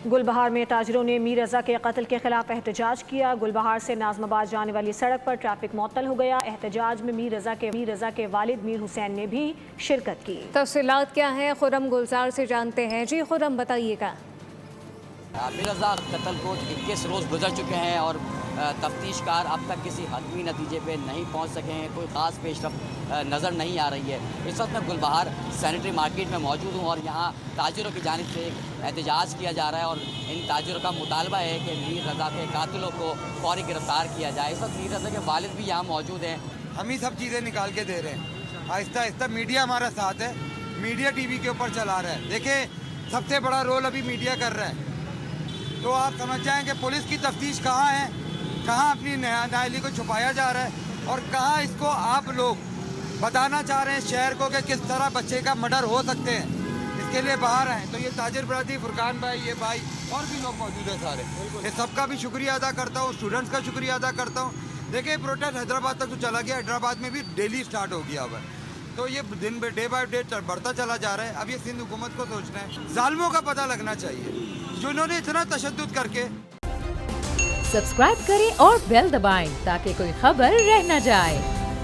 گلبہار میں تاجروں نے میر رضا کے قتل کے خلاف احتجاج کیا۔ گلبہار سے ناظم آباد جانے والی سڑک پر ٹریفک معطل ہو گیا۔ احتجاج میں میر رضا کے والد میر حسین نے بھی شرکت کی۔ تفصیلات کیا ہیں خرم گلزار سے جانتے ہیں۔ جی خرم بتائیے گا۔ میر رضا قتل کو 21 روز گزر چکے ہیں اور تفتیش کار اب تک کسی حتمی نتیجے پہ نہیں پہنچ سکے ہیں، کوئی خاص پیش رفت نظر نہیں آ رہی ہے۔ اس وقت میں گلبہار سینیٹری مارکیٹ میں موجود ہوں اور یہاں تاجروں کی جانب سے ایک احتجاج کیا جا رہا ہے اور ان تاجروں کا مطالبہ ہے کہ میر رضا کے قاتلوں کو فوری گرفتار کیا جائے۔ اس وقت میر رضا کے والد بھی یہاں موجود ہیں۔ ہم ہی سب چیزیں نکال کے دے رہے ہیں، آہستہ آہستہ میڈیا ہمارا ساتھ ہے، میڈیا ٹی وی کے اوپر چلا رہا ہے۔ دیکھیں سب سے بڑا رول ابھی میڈیا کر رہا ہے، تو آپ سمجھ جائیں کہ پولیس کی تفتیش کہاں ہے، کہاں اپنی نااہلی کو چھپایا جا رہا ہے اور کہاں اس کو آپ لوگ بتانا چاہ رہے ہیں شہر کو کہ کس طرح بچے کا مرڈر ہو سکتے ہیں۔ اس کے لیے باہر آئیں تو یہ تاجر برادری، فرقان بھائی، یہ بھائی اور بھی لوگ موجود ہیں سارے، یہ سب کا بھی شکریہ ادا کرتا ہوں، اسٹوڈنٹس کا شکریہ ادا کرتا ہوں۔ دیکھیں پروٹیسٹ حیدرآباد تک تو چلا گیا، حیدرآباد میں بھی ڈیلی سٹارٹ ہو گیا ہوا ہے، تو یہ دن ڈے بائی ڈے بڑھتا چلا جا رہا ہے۔ اب یہ سندھ حکومت کو سوچنا ہے، ظالموں کا پتہ لگنا چاہیے جنہوں نے اتنا تشدد کر کے۔ سبسکرائب کریں اور بیل دبائیں تاکہ کوئی خبر رہ نہ جائے۔